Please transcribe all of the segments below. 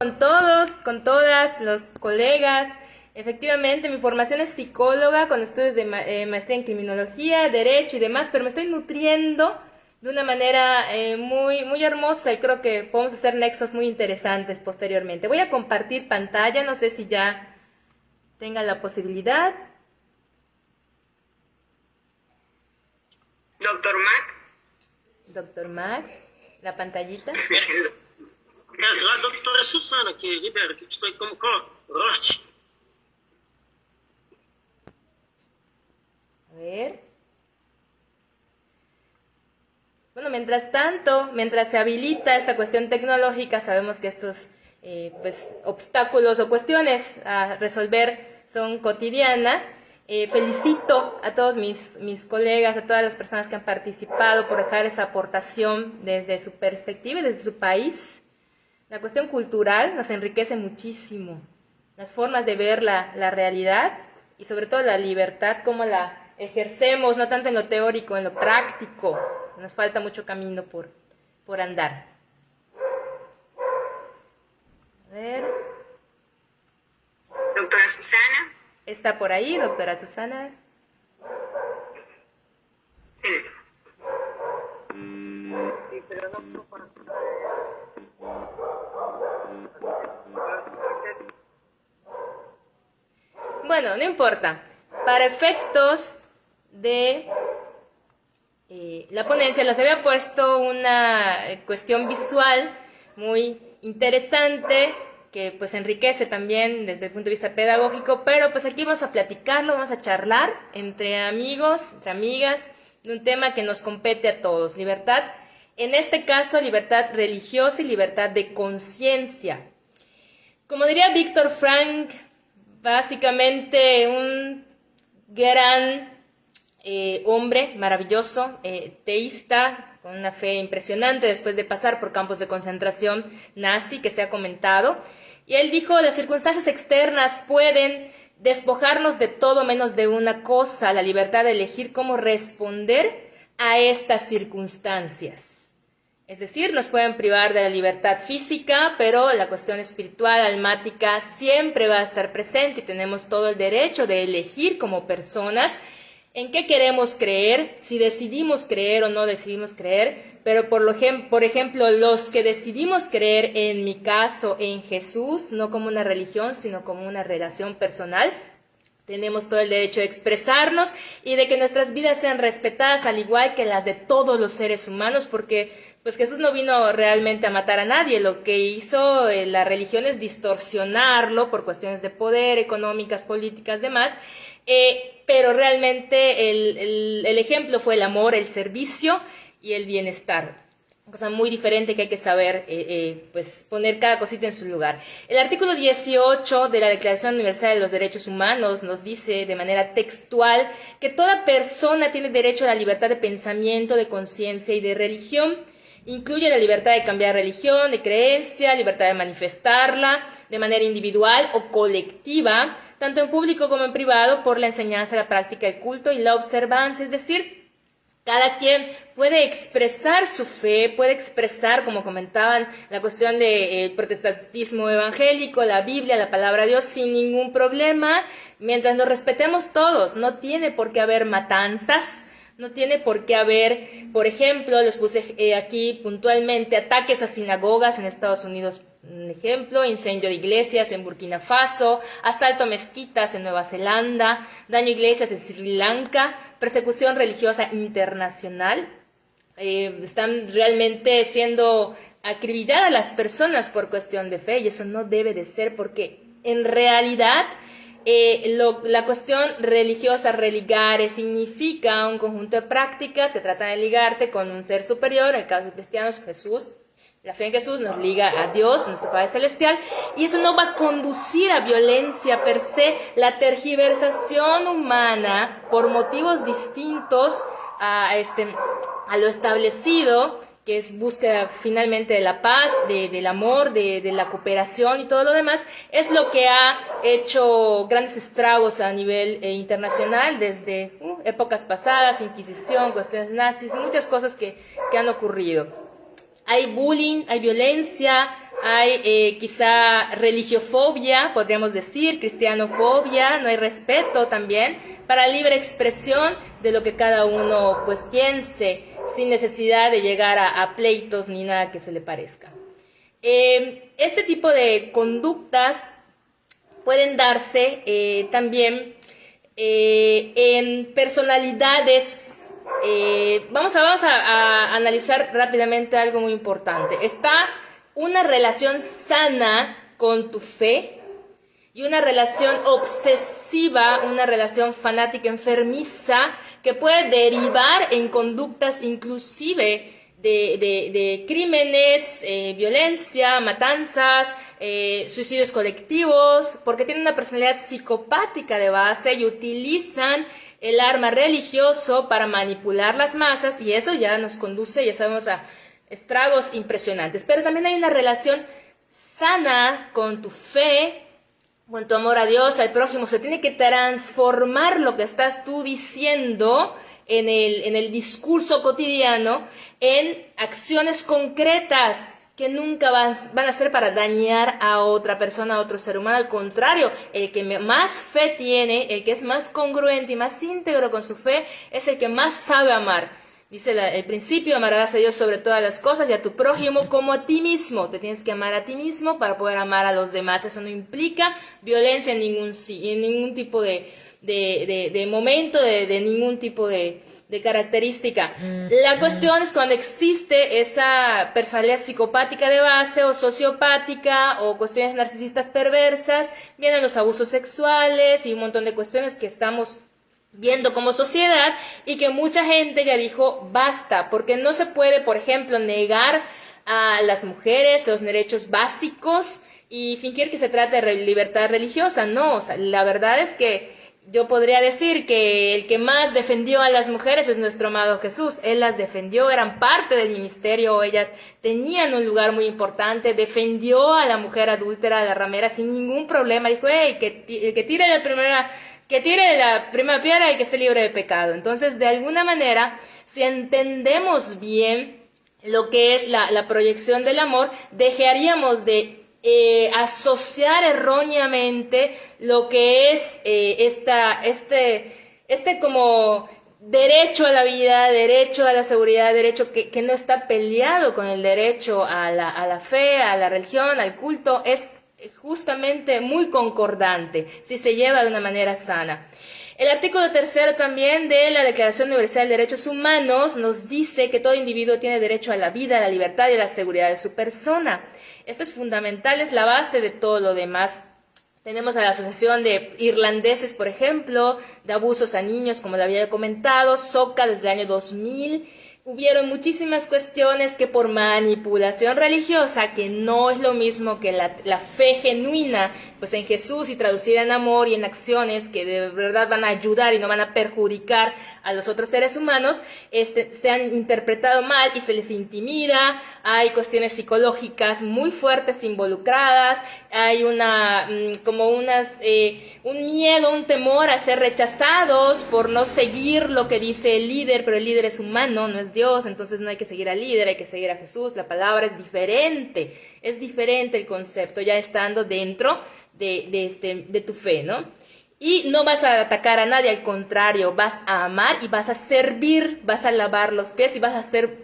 Con todos, con todas, los colegas. Efectivamente, mi formación es psicóloga con estudios de maestría en criminología, derecho y demás, pero me estoy nutriendo de una manera muy hermosa y creo que podemos hacer nexos muy interesantes posteriormente. Voy a compartir pantalla, no sé si ya tengan la posibilidad. Doctor Mac. Doctor Max, la pantallita. Es la doctora Susana que libera, que estoy como Roche. A ver. Bueno, mientras tanto, mientras se habilita esta cuestión tecnológica, sabemos que estos obstáculos o cuestiones a resolver son cotidianas. Felicito a todos mis colegas, a todas las personas que han participado por dejar esa aportación desde su perspectiva y desde su país. La cuestión cultural nos enriquece muchísimo. Las formas de ver la realidad y sobre todo la libertad, cómo la ejercemos, no tanto en lo teórico, en lo práctico. Nos falta mucho camino por andar. A ver. Doctora Susana. ¿Está por ahí, doctora Susana? Sí. Sí, pero no para... Bueno, no importa. Para efectos de la ponencia, les había puesto una cuestión visual muy interesante que pues enriquece también desde el punto de vista pedagógico, pero pues aquí vamos a platicarlo, vamos a charlar entre amigos, entre amigas, de un tema que nos compete a todos, libertad, en este caso libertad religiosa y libertad de conciencia. Como diría Víctor Frank, básicamente un gran hombre maravilloso, teísta, con una fe impresionante después de pasar por campos de concentración nazi que se ha comentado. Y él dijo, las circunstancias externas pueden despojarnos de todo menos de una cosa, la libertad de elegir cómo responder a estas circunstancias. Es decir, nos pueden privar de la libertad física, pero la cuestión espiritual, almática, siempre va a estar presente y tenemos todo el derecho de elegir como personas en qué queremos creer, si decidimos creer o no decidimos creer, pero por ejemplo, los que decidimos creer, en mi caso, en Jesús, no como una religión, sino como una relación personal, tenemos todo el derecho de expresarnos y de que nuestras vidas sean respetadas al igual que las de todos los seres humanos, porque pues Jesús no vino realmente a matar a nadie, lo que hizo la religión es distorsionarlo por cuestiones de poder, económicas, políticas, demás, pero realmente el ejemplo fue el amor, el servicio y el bienestar. Cosa muy diferente que hay que saber pues poner cada cosita en su lugar. El artículo 18 de la Declaración Universal de los Derechos Humanos nos dice de manera textual que toda persona tiene derecho a la libertad de pensamiento, de conciencia y de religión. Incluye la libertad de cambiar religión, de creencia, libertad de manifestarla de manera individual o colectiva, tanto en público como en privado, por la enseñanza, la práctica, el culto y la observancia, es decir, cada quien puede expresar su fe, puede expresar, como comentaban, la cuestión del protestantismo evangélico, la Biblia, la palabra de Dios, sin ningún problema, mientras nos respetemos todos. No tiene por qué haber matanzas, no tiene por qué haber, por ejemplo, les puse aquí puntualmente ataques a sinagogas en Estados Unidos, un ejemplo, incendio de iglesias en Burkina Faso, asalto a mezquitas en Nueva Zelanda, daño a iglesias en Sri Lanka, persecución religiosa internacional. Están realmente siendo acribilladas las personas por cuestión de fe y eso no debe de ser porque en realidad la cuestión religiosa, religare, significa un conjunto de prácticas que tratan de ligarte con un ser superior, en el caso de cristianos, Jesús. La fe en Jesús nos liga a Dios, nuestro Padre Celestial, y eso no va a conducir a violencia per se. La tergiversación humana por motivos distintos a lo establecido, que es búsqueda finalmente de la paz, del amor, de la cooperación y todo lo demás, es lo que ha hecho grandes estragos a nivel internacional desde épocas pasadas, Inquisición, cuestiones nazis, muchas cosas que han ocurrido. Hay bullying, hay violencia, hay quizá religiofobia, podríamos decir, cristianofobia, no hay respeto también para libre expresión de lo que cada uno pues piense, sin necesidad de llegar a pleitos ni nada que se le parezca. Este tipo de conductas pueden darse también en personalidades. Vamos a analizar rápidamente algo muy importante. Está una relación sana con tu fe y una relación obsesiva, una relación fanática enfermiza que puede derivar en conductas inclusive de crímenes, violencia, matanzas, suicidios colectivos, porque tienen una personalidad psicopática de base y utilizan el arma religioso para manipular las masas, y eso ya nos conduce, ya sabemos, a estragos impresionantes. Pero también hay una relación sana con tu fe, con tu amor a Dios, al prójimo. Se tiene que transformar lo que estás tú diciendo en el discurso cotidiano en acciones concretas que nunca van a ser para dañar a otra persona, a otro ser humano. Al contrario, el que más fe tiene, el que es más congruente y más íntegro con su fe, es el que más sabe amar. Dice el principio: amarás a Dios sobre todas las cosas y a tu prójimo como a ti mismo. Te tienes que amar a ti mismo para poder amar a los demás. Eso no implica violencia en ningún tipo de momento, de ningún tipo de característica. La cuestión es cuando existe esa personalidad psicopática de base o sociopática o cuestiones narcisistas perversas, vienen los abusos sexuales y un montón de cuestiones que estamos viendo como sociedad y que mucha gente ya dijo basta, porque no se puede, por ejemplo, negar a las mujeres los derechos básicos y fingir que se trata de libertad religiosa. No, o sea, la verdad es que yo podría decir que el que más defendió a las mujeres es nuestro amado Jesús. Él las defendió, eran parte del ministerio, ellas tenían un lugar muy importante, defendió a la mujer adúltera, a la ramera, sin ningún problema. Dijo, hey, que tire la primera piedra y que esté libre de pecado. Entonces, de alguna manera, si entendemos bien lo que es la proyección del amor, dejaríamos de asociar erróneamente lo que es este como derecho a la vida, derecho a la seguridad, derecho que no está peleado con el derecho a la fe, a la religión, al culto. Es justamente muy concordante si se lleva de una manera sana. El artículo 3 también de la Declaración Universal de Derechos Humanos nos dice que todo individuo tiene derecho a la vida, a la libertad y a la seguridad de su persona. Esto es fundamental, es la base de todo lo demás. Tenemos a la Asociación de Irlandeses, por ejemplo, de abusos a niños, como lo había comentado, SOCA desde el año 2000. Hubieron muchísimas cuestiones que por manipulación religiosa, que no es lo mismo que la fe genuina, pues en Jesús y traducida en amor y en acciones que de verdad van a ayudar y no van a perjudicar a los otros seres humanos, se han interpretado mal y se les intimida. Hay cuestiones psicológicas muy fuertes involucradas, hay un miedo, un temor a ser rechazados por no seguir lo que dice el líder, pero el líder es humano, no es Dios, entonces no hay que seguir al líder, hay que seguir a Jesús. La palabra es diferente el concepto, ya estando dentro de tu fe, ¿no? Y no vas a atacar a nadie, al contrario, vas a amar y vas a servir, vas a lavar los pies y vas a ser,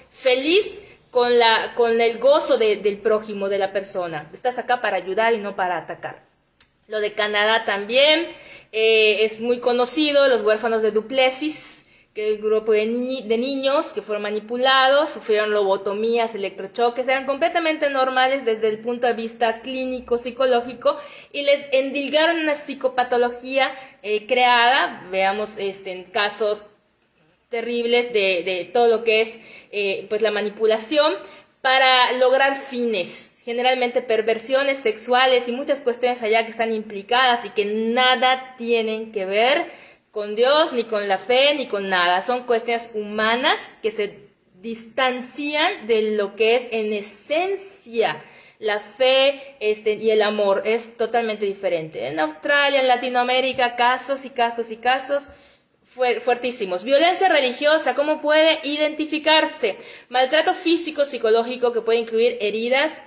feliz con el gozo del prójimo, de la persona. Estás acá para ayudar y no para atacar. Lo de Canadá también es muy conocido, los huérfanos de Duplessis, que el grupo de niños que fueron manipulados, sufrieron lobotomías, electrochoques, eran completamente normales desde el punto de vista clínico, psicológico, y les endilgaron una psicopatología creada. Veamos en casos terribles de todo lo que es pues la manipulación para lograr fines, generalmente perversiones sexuales y muchas cuestiones allá que están implicadas y que nada tienen que ver con Dios, ni con la fe, ni con nada. Son cuestiones humanas que se distancian de lo que es en esencia la fe y el amor. Es totalmente diferente. En Australia, en Latinoamérica, casos y casos y casos fuertísimos. Violencia religiosa, ¿cómo puede identificarse? Maltrato físico, psicológico, que puede incluir heridas,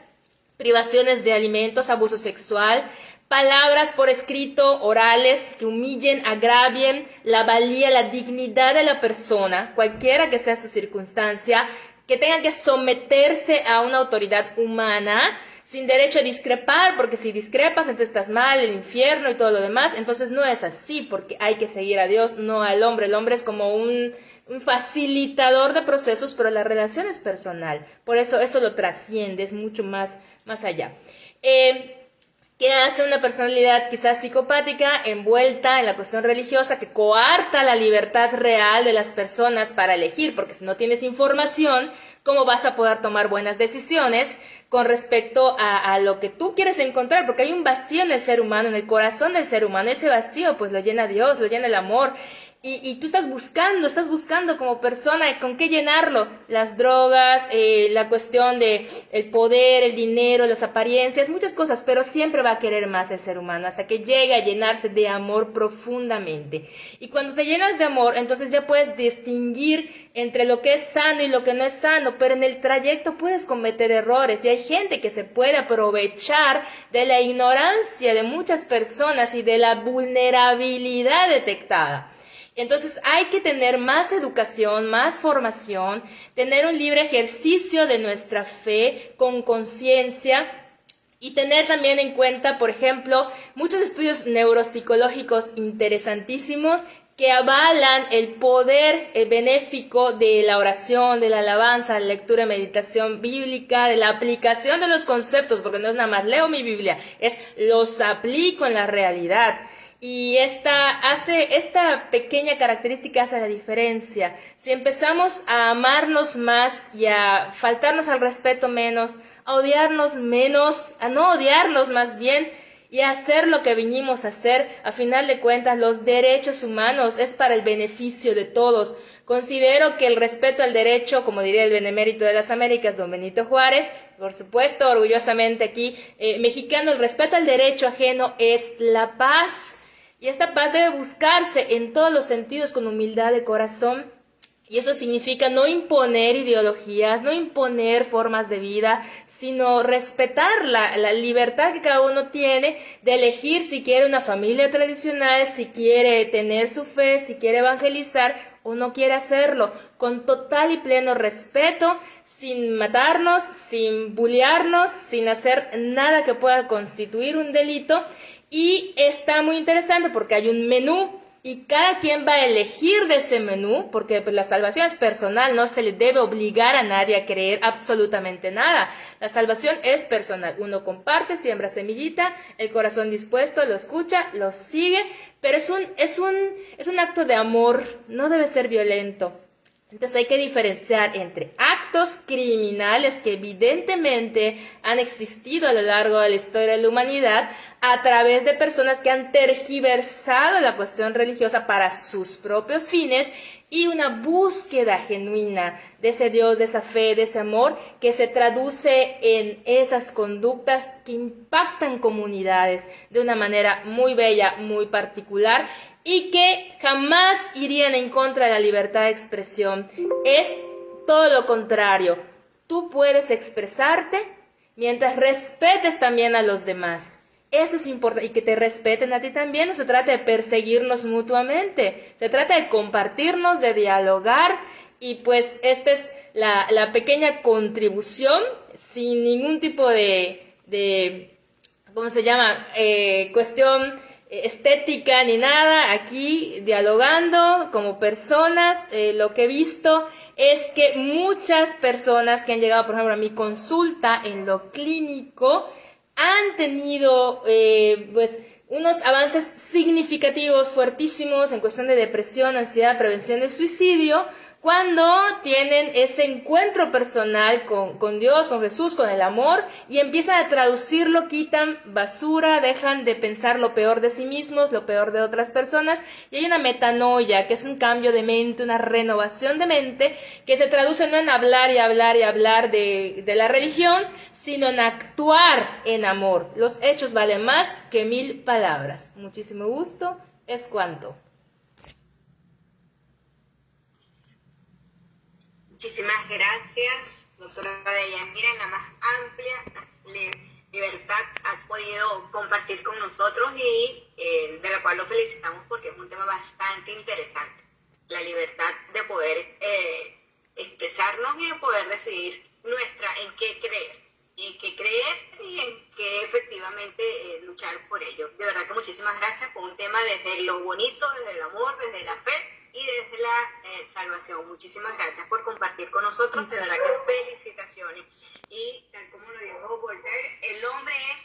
privaciones de alimentos, abuso sexual, palabras por escrito, orales, que humillen, agravien la valía, la dignidad de la persona, cualquiera que sea su circunstancia, que tengan que someterse a una autoridad humana, sin derecho a discrepar, porque si discrepas, entonces estás mal, el infierno y todo lo demás. Entonces no es así, porque hay que seguir a Dios, no al hombre. El hombre es como un facilitador de procesos, pero la relación es personal. Por eso lo trasciende, es mucho más allá. ¿Qué hace una personalidad quizás psicopática envuelta en la cuestión religiosa que coarta la libertad real de las personas para elegir? Porque si no tienes información, ¿cómo vas a poder tomar buenas decisiones con respecto a lo que tú quieres encontrar? Porque hay un vacío en el ser humano, en el corazón del ser humano. Ese vacío pues lo llena Dios, lo llena el amor. Y tú estás buscando como persona con qué llenarlo. Las drogas, la cuestión de el poder, el dinero, las apariencias, muchas cosas, pero siempre va a querer más el ser humano hasta que llegue a llenarse de amor profundamente. Y cuando te llenas de amor, entonces ya puedes distinguir entre lo que es sano y lo que no es sano, pero en el trayecto puedes cometer errores y hay gente que se puede aprovechar de la ignorancia de muchas personas y de la vulnerabilidad detectada. Entonces hay que tener más educación, más formación, tener un libre ejercicio de nuestra fe con conciencia y tener también en cuenta, por ejemplo, muchos estudios neuropsicológicos interesantísimos que avalan el poder benéfico de la oración, de la alabanza, la lectura y meditación bíblica, de la aplicación de los conceptos, porque no es nada más leo mi Biblia, es los aplico en la realidad. Y esta pequeña característica hace la diferencia. Si empezamos a amarnos más y a faltarnos al respeto menos, a odiarnos menos, a no odiarnos más bien, y a hacer lo que vinimos a hacer, a final de cuentas, los derechos humanos es para el beneficio de todos. Considero que el respeto al derecho, como diría el benemérito de las Américas, don Benito Juárez, por supuesto, orgullosamente aquí, mexicano, el respeto al derecho ajeno es la paz. Y esta paz debe buscarse en todos los sentidos con humildad de corazón. Y eso significa no imponer ideologías, no imponer formas de vida, sino respetar la libertad que cada uno tiene de elegir si quiere una familia tradicional, si quiere tener su fe, si quiere evangelizar o no quiere hacerlo, con total y pleno respeto, sin matarnos, sin bullearnos, sin hacer nada que pueda constituir un delito. Y está muy interesante porque hay un menú y cada quien va a elegir de ese menú, porque pues, la salvación es personal, no se le debe obligar a nadie a creer absolutamente nada. La salvación es personal. Uno comparte, siembra semillita, el corazón dispuesto, lo escucha, lo sigue, pero es un acto de amor, no debe ser violento. Entonces hay que diferenciar entre actos criminales que evidentemente han existido a lo largo de la historia de la humanidad a través de personas que han tergiversado la cuestión religiosa para sus propios fines y una búsqueda genuina de ese Dios, de esa fe, de ese amor que se traduce en esas conductas que impactan comunidades de una manera muy bella, muy particular y que jamás irían en contra de la libertad de expresión. Es todo lo contrario. Tú puedes expresarte mientras respetes también a los demás. Eso es importante, y que te respeten a ti también. No se trata de perseguirnos mutuamente, se trata de compartirnos, de dialogar, y pues esta es la pequeña contribución, sin ningún tipo de ¿cómo se llama? Cuestión estética ni nada, aquí dialogando como personas. Lo que he visto es que muchas personas que han llegado, por ejemplo, a mi consulta en lo clínico, han tenido pues unos avances significativos, fuertísimos en cuestión de depresión, ansiedad, prevención del suicidio, cuando tienen ese encuentro personal con Dios, con Jesús, con el amor, y empiezan a traducirlo, quitan basura, dejan de pensar lo peor de sí mismos, lo peor de otras personas, y hay una metanoia, que es un cambio de mente, una renovación de mente, que se traduce no en hablar y hablar y hablar de la religión, sino en actuar en amor. Los hechos valen más que 1000 palabras. Muchísimo gusto, es cuanto. Muchísimas gracias, doctora Deyanira, en la más amplia libertad has podido compartir con nosotros y de la cual lo felicitamos porque es un tema bastante interesante. La libertad de poder expresarnos y de poder decidir en qué creer, y en qué efectivamente luchar por ello. De verdad que muchísimas gracias por un tema desde lo bonito, desde el amor, desde la fe y desde la salvación. Muchísimas gracias por compartir con nosotros, de verdad que felicitaciones. Y tal como lo dijo Voltaire, el hombre es